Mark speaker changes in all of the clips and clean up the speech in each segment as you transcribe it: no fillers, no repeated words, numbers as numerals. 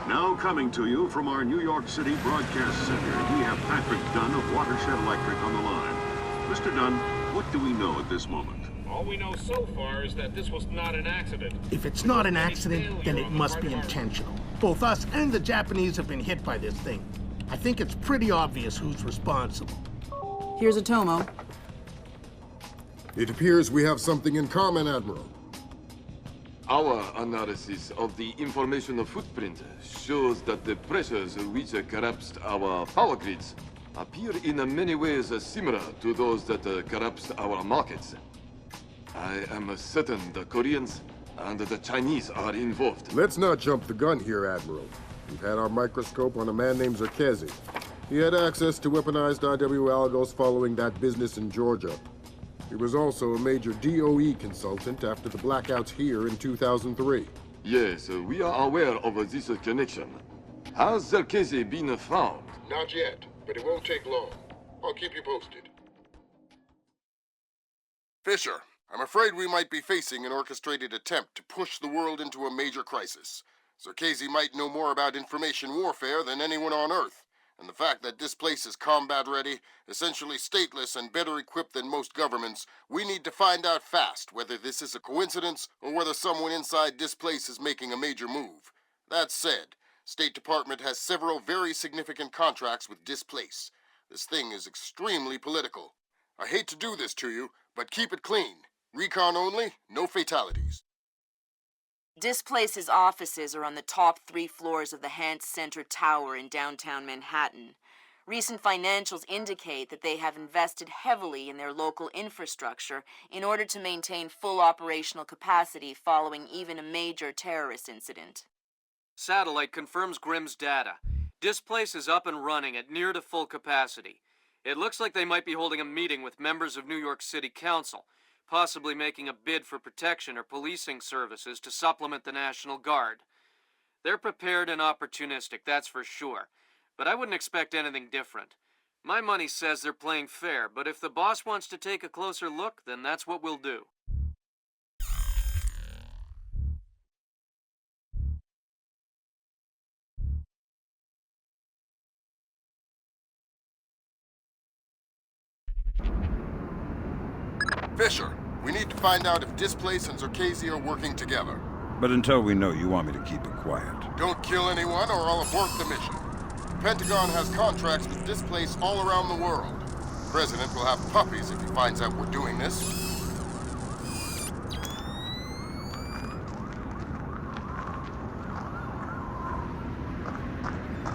Speaker 1: Now coming to you from our New York City broadcast center, we have Patrick Dunn of Watershed Electric on the line. Mr. Dunn, what do we know at this moment?
Speaker 2: All we know so far is that this was not an accident.
Speaker 3: If it's not an accident, then it must be intentional. Both us and the Japanese have been hit by this thing. I think it's pretty obvious who's responsible.
Speaker 4: Here's a Tomo.
Speaker 5: It appears we have something in common, Admiral.
Speaker 6: Our analysis of the information footprint shows that the pressures which collapsed our power grids appear in many ways similar to those that collapsed our markets. I am certain the Koreans and the Chinese are involved.
Speaker 5: Let's not jump the gun here, Admiral. We've had our microscope on a man named Zherkezhi. He had access to weaponized IW algos following that business in Georgia. He was also a major DOE consultant after the blackouts here in 2003.
Speaker 6: Yes, we are aware of this connection. Has Zherkezhi been found?
Speaker 5: Not yet, but it won't take long. I'll keep you posted. Fisher, I'm afraid we might be facing an orchestrated attempt to push the world into a major crisis. Zherkezhi might know more about information warfare than anyone on Earth. And the fact that Displace is combat-ready, essentially stateless and better equipped than most governments, we need to find out fast whether this is a coincidence or whether someone inside Displace is making a major move. That said, State Department has several very significant contracts with Displace. This thing is extremely political. I hate to do this to you, but keep it clean. Recon only, no fatalities.
Speaker 4: Displace's offices are on the top 3 floors of the Hans Center Tower in downtown Manhattan. Recent financials indicate that they have invested heavily in their local infrastructure in order to maintain full operational capacity following even a major terrorist incident.
Speaker 7: Satellite confirms Grimm's data. Displace is up and running at near to full capacity. It looks like they might be holding a meeting with members of New York City Council, possibly making a bid for protection or policing services to supplement the National Guard. They're prepared and opportunistic, that's for sure, but I wouldn't expect anything different. My money says they're playing fair, but if the boss wants to take a closer look, then that's what we'll do.
Speaker 5: Fisher, we need to find out if Displace and Zherkezhi are working together.
Speaker 8: But until we know, you want me to keep it quiet.
Speaker 5: Don't kill anyone or I'll abort the mission. The Pentagon has contracts with Displace all around the world. The President will have puppies if he finds out we're doing this.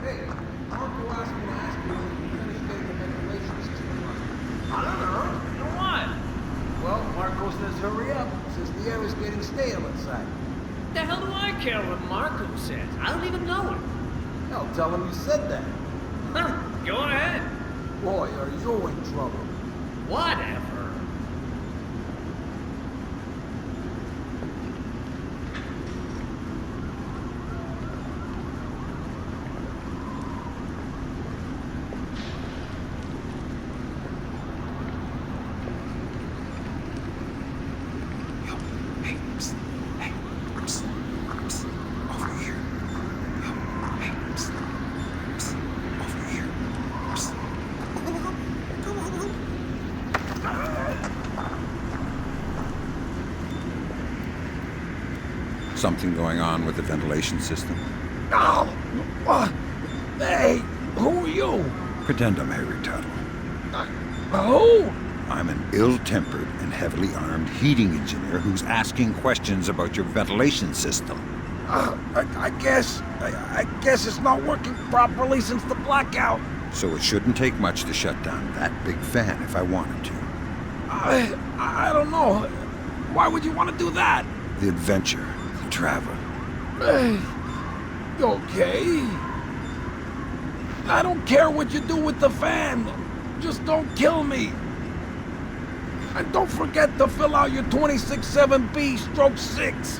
Speaker 9: Hey, Marco asked me to ask you if you finished getting the ventilation system running. I don't know. You know what? Well, Marco says hurry up, since the air is getting stale inside.
Speaker 10: The hell do I care what Marco says? I don't even know him.
Speaker 9: Hell, tell him you said that.
Speaker 10: Go ahead.
Speaker 9: Boy, are you in trouble.
Speaker 10: Whatever.
Speaker 8: Something going on with the ventilation system?
Speaker 9: No! Hey, who are you?
Speaker 8: Pretend I'm Harry Tuttle.
Speaker 9: Who?
Speaker 8: I'm an ill-tempered and heavily armed heating engineer who's asking questions about your ventilation system.
Speaker 9: I guess it's not working properly since the blackout.
Speaker 8: So it shouldn't take much to shut down that big fan if I wanted to.
Speaker 9: I don't know. Why would you want to do that?
Speaker 8: The adventure, the travel.
Speaker 9: Okay. I don't care what you do with the fan. Just don't kill me. And don't forget to fill out your 26-7B/6.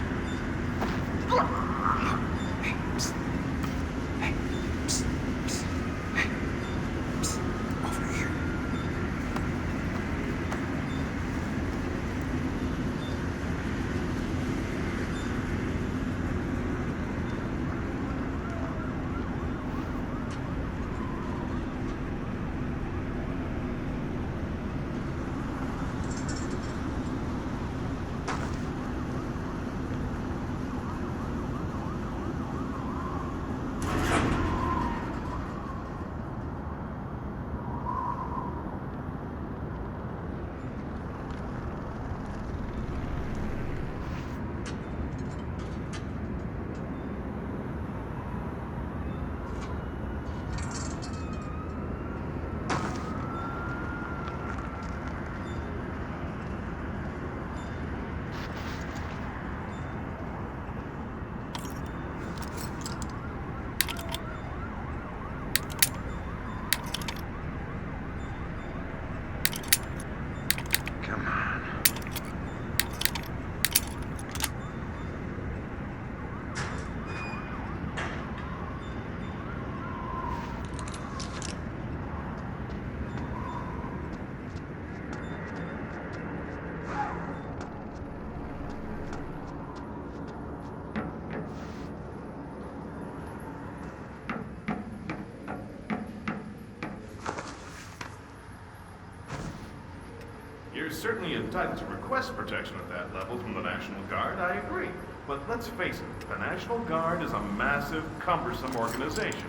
Speaker 11: certainly entitled to request protection at that level from the National Guard, I agree. But let's face it, the National Guard is a massive, cumbersome organization.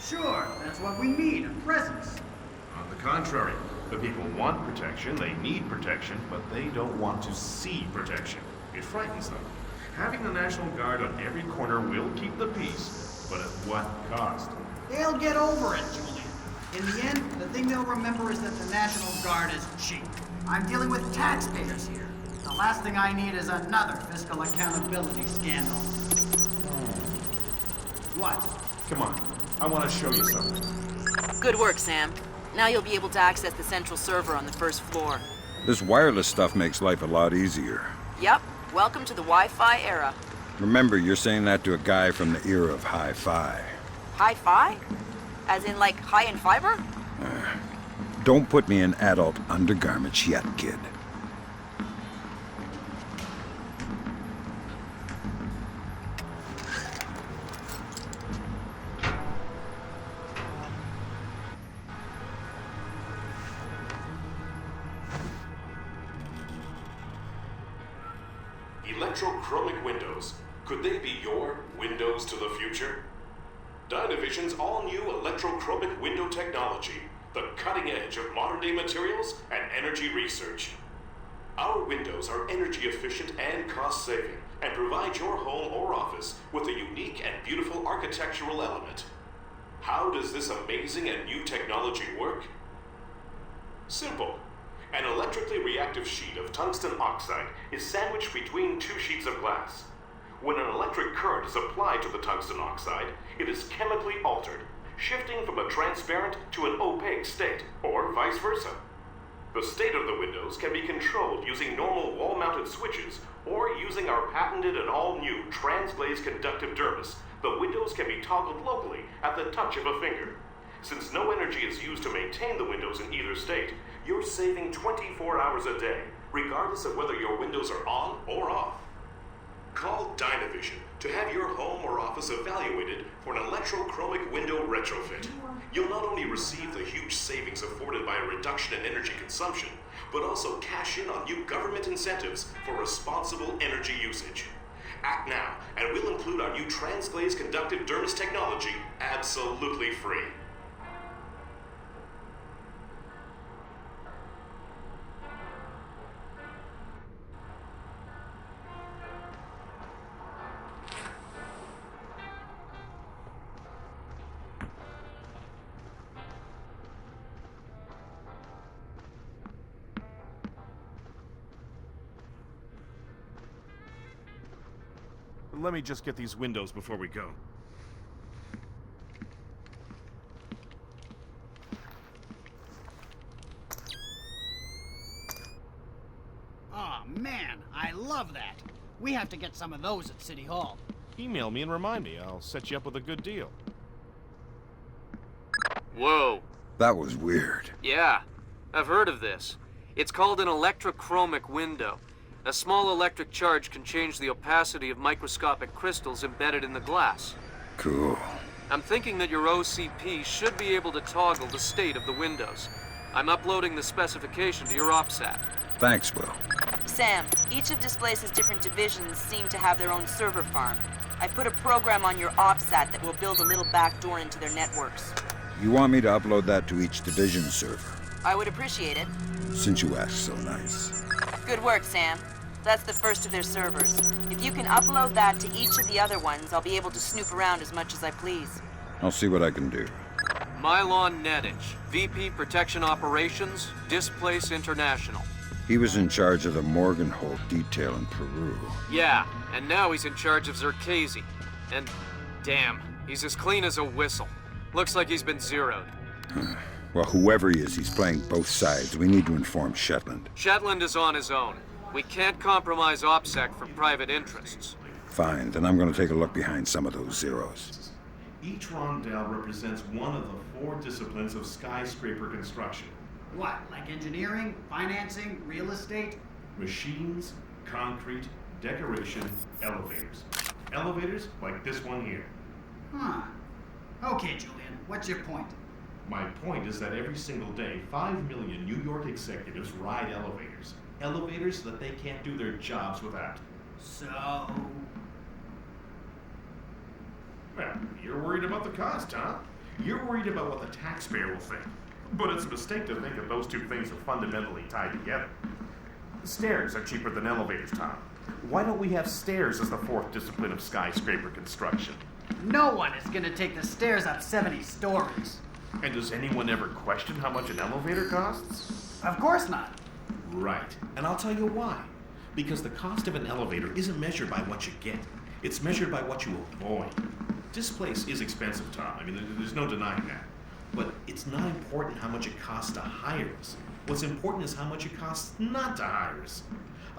Speaker 12: Sure, that's what we need, a presence.
Speaker 11: On the contrary, the people want protection, they need protection, but they don't want to see protection. It frightens them. Having the National Guard on every corner will keep the peace, but at what cost?
Speaker 12: They'll get over it, Julian. In the end, the thing they'll remember is that the National Guard is cheap. I'm dealing with taxpayers here. The last thing I need is another fiscal accountability scandal. What?
Speaker 11: Come on, I want to show you something.
Speaker 4: Good work, Sam. Now you'll be able to access the central server on the first floor.
Speaker 8: This wireless stuff makes life a lot easier.
Speaker 4: Yep. Welcome to the Wi-Fi era.
Speaker 8: Remember, you're saying that to a guy from the era of hi-fi.
Speaker 4: Hi-fi? As in, like, high-end fiber?
Speaker 8: Don't put me in adult undergarments yet, kid.
Speaker 13: Electrochromic windows. Could they be your windows to the future? Dynavision's all-new electrochromic window technology, the cutting edge of modern-day materials and energy research. Our windows are energy efficient and cost-saving, and provide your home or office with a unique and beautiful architectural element. How does this amazing and new technology work? Simple. An electrically reactive sheet of tungsten oxide is sandwiched between two sheets of glass. When an electric current is applied to the tungsten oxide, it is chemically altered, shifting from a transparent to an opaque state, or vice versa. The state of the windows can be controlled using normal wall-mounted switches, or using our patented and all-new transglazed conductive dermis. The windows can be toggled locally at the touch of a finger. Since no energy is used to maintain the windows in either state, you're saving 24 hours a day, regardless of whether your windows are on or off. Call Dynavision to have your home or office evaluated for an electrochromic window retrofit. You'll not only receive the huge savings afforded by a reduction in energy consumption, but also cash in on new government incentives for responsible energy usage. Act now, and we'll include our new transglazed conductive dermis technology absolutely free.
Speaker 11: Let me just get these windows before we go.
Speaker 12: Aw, man, I love that. We have to get some of those at City Hall.
Speaker 11: Email me and remind me. I'll set you up with a good deal.
Speaker 7: Whoa.
Speaker 8: That was weird.
Speaker 7: Yeah, I've heard of this. It's called an electrochromic window. A small electric charge can change the opacity of microscopic crystals embedded in the glass.
Speaker 8: Cool.
Speaker 7: I'm thinking that your OCP should be able to toggle the state of the windows. I'm uploading the specification to your OPSAT.
Speaker 8: Thanks, Will.
Speaker 4: Sam, each of Displace's different divisions seem to have their own server farm. I put a program on your OPSAT that will build a little backdoor into their networks.
Speaker 8: You want me to upload that to each division server?
Speaker 4: I would appreciate it.
Speaker 8: Since you asked so nice.
Speaker 4: Good work, Sam. That's the first of their servers. If you can upload that to each of the other ones, I'll be able to snoop around as much as I please.
Speaker 8: I'll see what I can do.
Speaker 7: Mylon Nedich, VP Protection Operations, Displace International.
Speaker 8: He was in charge of the Morgenholt detail in Peru.
Speaker 7: Yeah, and now he's in charge of Zherkezhi. And damn, he's as clean as a whistle. Looks like he's been zeroed.
Speaker 8: Well, whoever he is, he's playing both sides. We need to inform Shetland.
Speaker 7: Shetland is on his own. We can't compromise OPSEC for private interests.
Speaker 8: Fine, then I'm going to take a look behind some of those zeros.
Speaker 11: Each rondel represents one of the 4 disciplines of skyscraper construction.
Speaker 12: What, like engineering, financing, real estate?
Speaker 11: Machines, concrete, decoration, elevators. Elevators like this one here.
Speaker 12: Huh. Okay, Julian, what's your point?
Speaker 11: My point is that every single day, 5 million New York executives ride elevators. elevators that they can't do their jobs without.
Speaker 12: So...
Speaker 11: Well, you're worried about the cost, huh? You're worried about what the taxpayer will think. But it's a mistake to think that those two things are fundamentally tied together. Stairs are cheaper than elevators, Tom. Why don't we have stairs as the fourth discipline of skyscraper construction?
Speaker 12: No one is gonna take the stairs up 70 stories.
Speaker 11: And does anyone ever question how much an elevator costs?
Speaker 12: Of course not.
Speaker 11: Right. And I'll tell you why. Because the cost of an elevator isn't measured by what you get. It's measured by what you avoid. Displace is expensive, Tom. I mean, there's no denying that. But it's not important how much it costs to hire us. What's important is how much it costs not to hire us.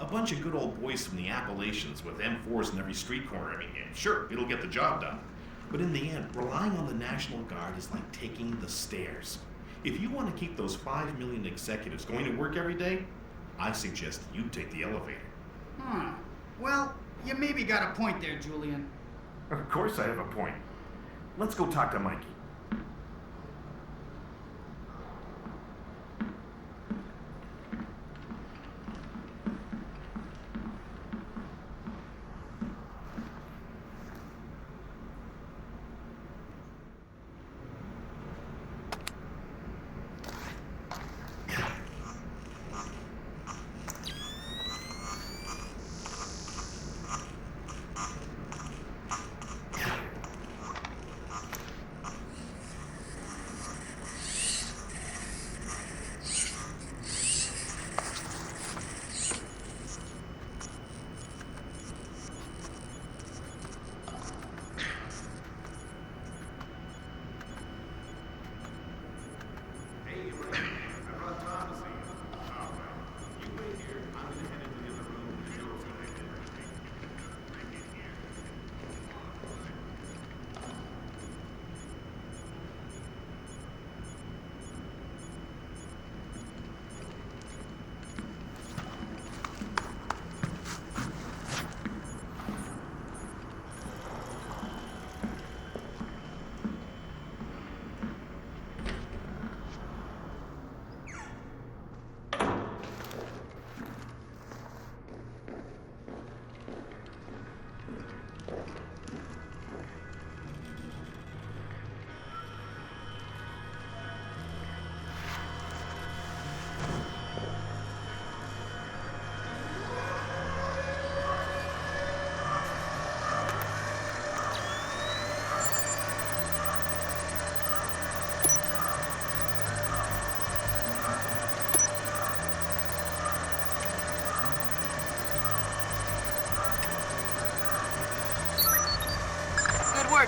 Speaker 11: A bunch of good old boys from the Appalachians with M4s in every street corner. I mean, yeah, sure, it'll get the job done. But in the end, relying on the National Guard is like taking the stairs. If you want to keep those 5 million executives going to work every day, I suggest you take the elevator.
Speaker 12: Well, you maybe got a point there, Julian.
Speaker 11: Of course I have a point. Let's go talk to Mikey.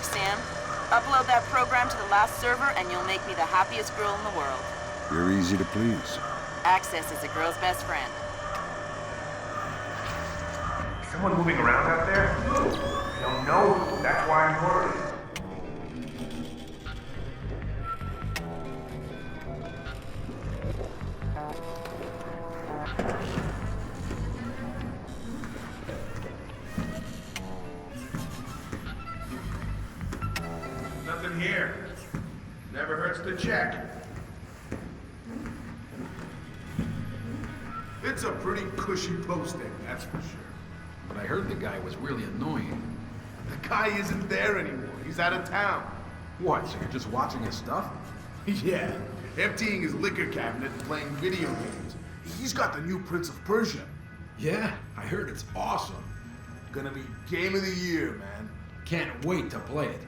Speaker 4: Sam. Upload that program to the last server and you'll make me the happiest girl in the world.
Speaker 8: You're easy to please.
Speaker 4: Access is a girl's best friend.
Speaker 11: Someone moving around out there? I don't know. That's why I'm worried.
Speaker 9: Nothing here. Never hurts to check. It's a pretty cushy posting, that's for sure.
Speaker 14: But I heard the guy was really annoying.
Speaker 9: The guy isn't there anymore. He's out of town.
Speaker 14: What, so you're just watching his stuff?
Speaker 9: Yeah, emptying his liquor cabinet and playing video games. He's got the new Prince of Persia.
Speaker 14: Yeah, I heard it's awesome.
Speaker 9: Gonna be game of the year, man.
Speaker 14: Can't wait to play it.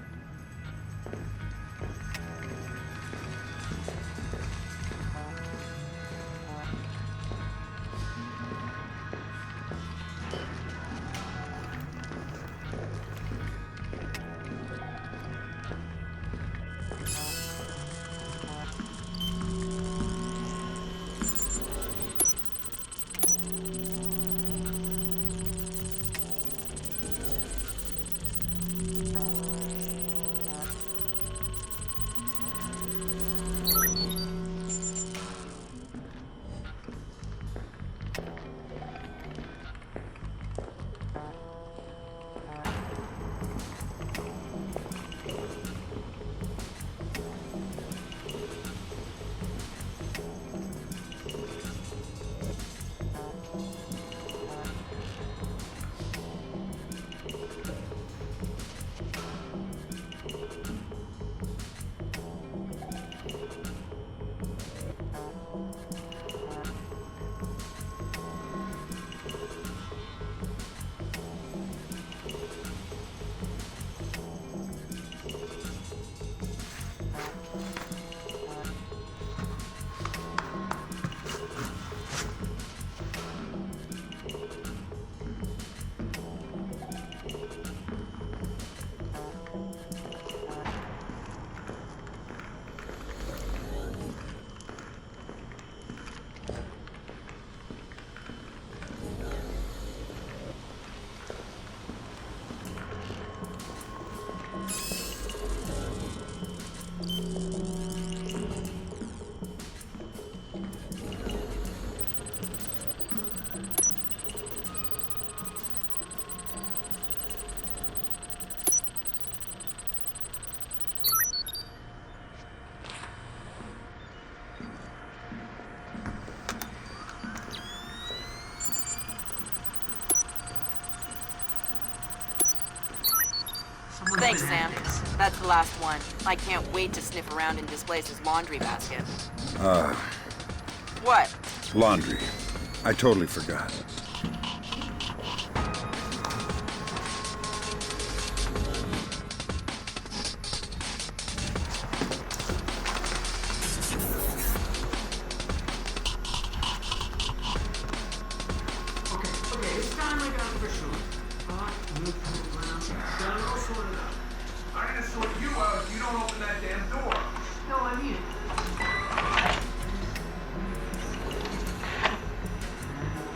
Speaker 4: Thanks, Sam. That's the last one. I can't wait to sniff around in Displace's laundry basket. What?
Speaker 8: Laundry. I totally forgot.
Speaker 10: Okay, it's time I got for sure. Got it all sorted out.
Speaker 9: I'm gonna sort you out if you don't open that damn door.
Speaker 10: No, I mean it.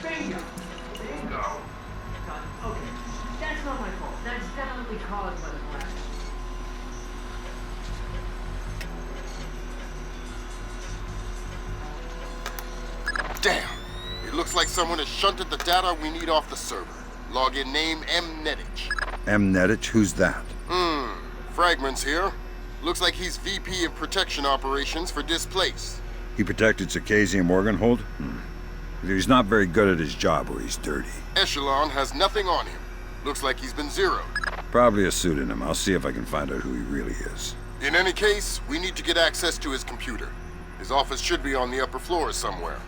Speaker 10: Bingo!
Speaker 9: Bingo.
Speaker 10: Got it. Okay. That's not my fault. That's definitely caused by the blast.
Speaker 5: Damn! It looks like someone has shunted the data we need off the server. Login name Mnetich.
Speaker 8: Mnetich? Who's that?
Speaker 5: Fragments here. Looks like he's VP of Protection Operations for Displace.
Speaker 8: He protected Zherkezhi and Morgenholt? Either he's not very good at his job or he's dirty.
Speaker 5: Echelon has nothing on him. Looks like he's been zeroed.
Speaker 8: Probably a pseudonym. I'll see if I can find out who he really is.
Speaker 5: In any case, we need to get access to his computer. His office should be on the upper floor somewhere.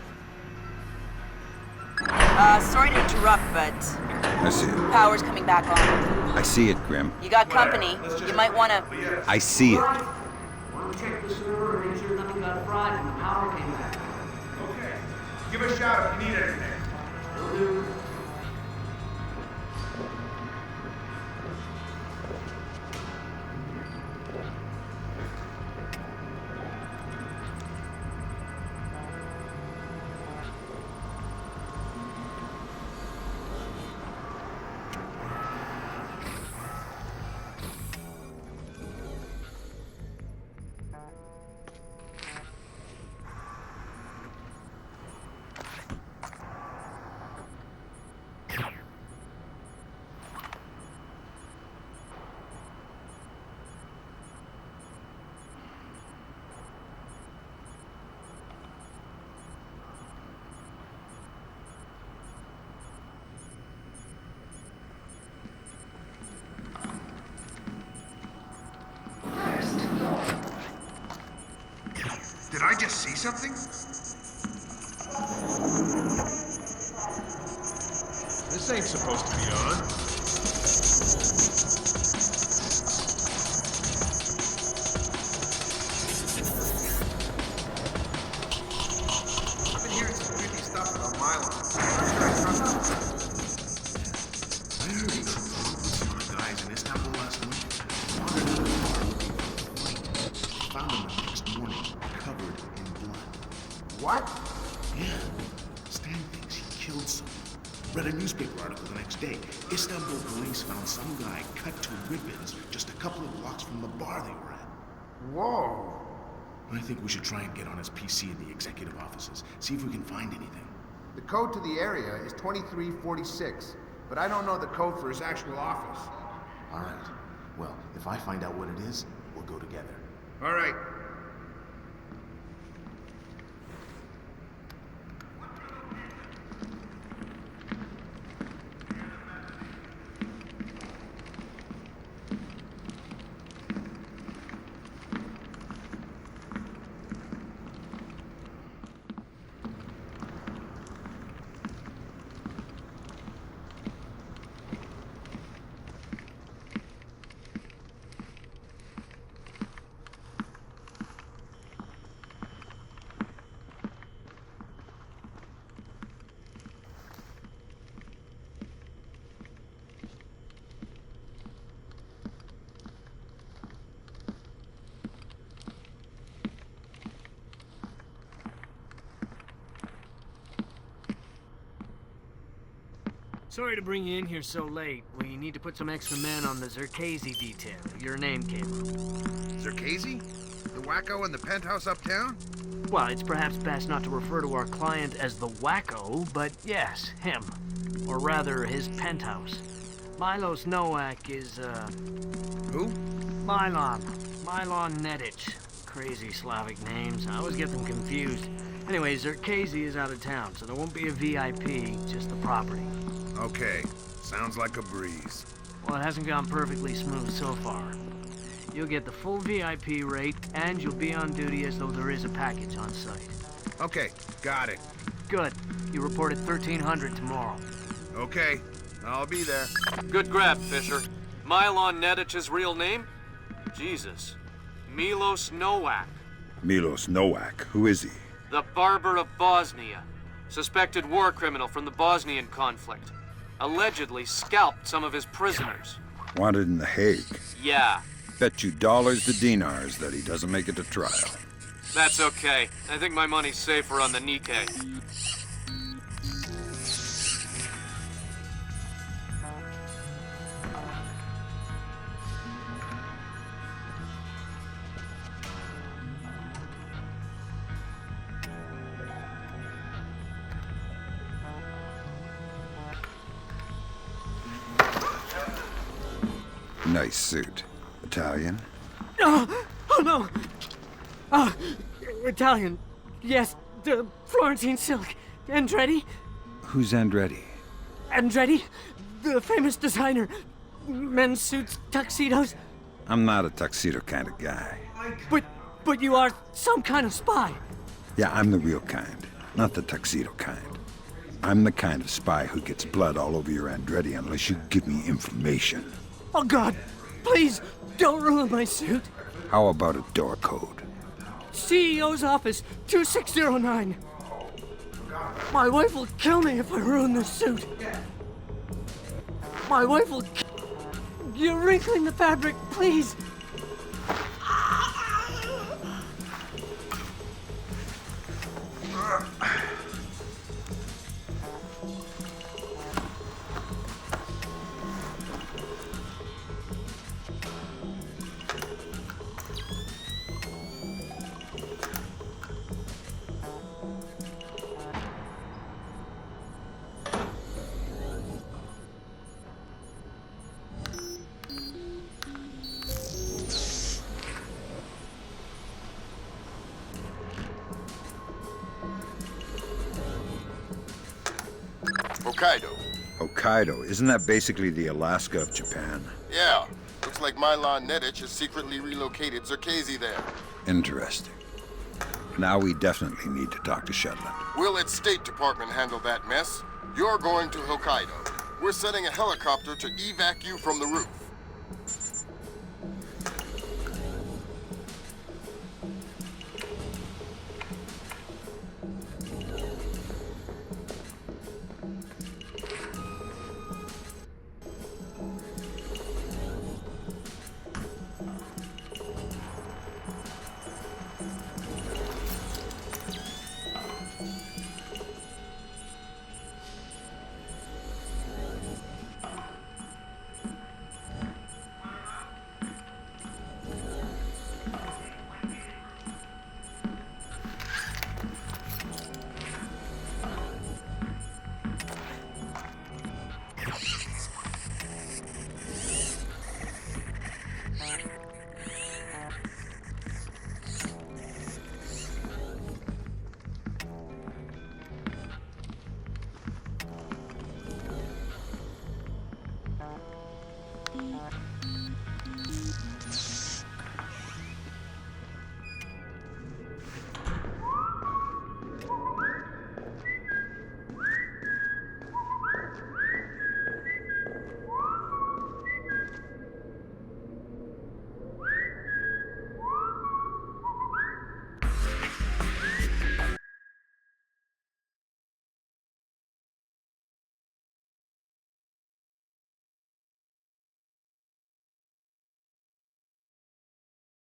Speaker 4: Sorry to interrupt, but
Speaker 8: I see it.
Speaker 4: power's coming back on.
Speaker 8: I see it, Grim.
Speaker 4: You got company. You might want to...
Speaker 8: I see it.
Speaker 10: Want to check the server and make sure nothing got fried when the power came back.
Speaker 9: Okay. Give a shout if you need anything.
Speaker 10: Will do.
Speaker 9: Did I just see something?
Speaker 11: This ain't supposed to be on.
Speaker 9: I've been hearing some creepy stuff about Mylon. I heard he got some guys in Istanbul last week. Wandered into the bar looking for a fight. Found him the next morning, covered in blood. What? Yeah. Stan thinks he killed someone. Read a newspaper article the next day. Istanbul police found some guy cut to ribbons just a couple of blocks from the bar they were at. Whoa. I think we should try and get on his PC in the executive offices. See if we can find anything.
Speaker 15: The code to the area is 2346, but I don't know the code for his actual office.
Speaker 9: All right. Well, if I find out what it is, we'll go together.
Speaker 15: All right.
Speaker 10: Sorry to bring you in here so late. We need to put some extra men on the Zherkezhi detail. Your name came up.
Speaker 15: Zherkezhi? The wacko in the penthouse uptown?
Speaker 10: Well, it's perhaps best not to refer to our client as the wacko, but yes, him. Or rather, his penthouse. Milos Nowak is,
Speaker 15: Who?
Speaker 10: Mylon Netich. Crazy Slavic names. I always get them confused. Anyway, Zherkezhi is out of town, so there won't be a VIP, just the property.
Speaker 15: Okay. Sounds like a breeze.
Speaker 10: Well, it hasn't gone perfectly smooth so far. You'll get the full VIP rate, and you'll be on duty as though there is a package on site.
Speaker 15: Okay, got it.
Speaker 10: Good. You report at 1300 tomorrow.
Speaker 15: Okay, I'll be there.
Speaker 7: Good grab, Fisher. Milon Nedich's real name? Jesus. Milos Nowak.
Speaker 8: Milos Nowak, who is he?
Speaker 7: The Barber of Bosnia. Suspected war criminal from the Bosnian conflict. Allegedly scalped some of his prisoners.
Speaker 8: Wanted in The Hague.
Speaker 7: Yeah.
Speaker 8: Bet you dollars to dinars that he doesn't make it to trial.
Speaker 7: That's okay. I think my money's safer on the Nikkei.
Speaker 8: Nice suit. Italian?
Speaker 10: Oh no! Italian. Yes, the Florentine silk. Andretti?
Speaker 8: Who's Andretti?
Speaker 10: Andretti, the famous designer. Men's suits, tuxedos.
Speaker 8: I'm not a tuxedo kind of guy.
Speaker 10: But you are some kind of spy.
Speaker 8: Yeah, I'm the real kind, not the tuxedo kind. I'm the kind of spy who gets blood all over your Andretti unless you give me information.
Speaker 10: Oh God, please, don't ruin my suit.
Speaker 8: How about a door code?
Speaker 10: CEO's office, 2609. My wife will kill me if I ruin this suit. My wife will You're wrinkling the fabric, please.
Speaker 5: Hokkaido.
Speaker 8: Hokkaido, isn't that basically the Alaska of Japan?
Speaker 5: Yeah. Looks like Milon Nedich has secretly relocated Zherkezhi there.
Speaker 8: Interesting. Now we definitely need to talk to Shetland.
Speaker 5: Will its State Department handle that mess? You're going to Hokkaido. We're sending a helicopter to evac you from the roof.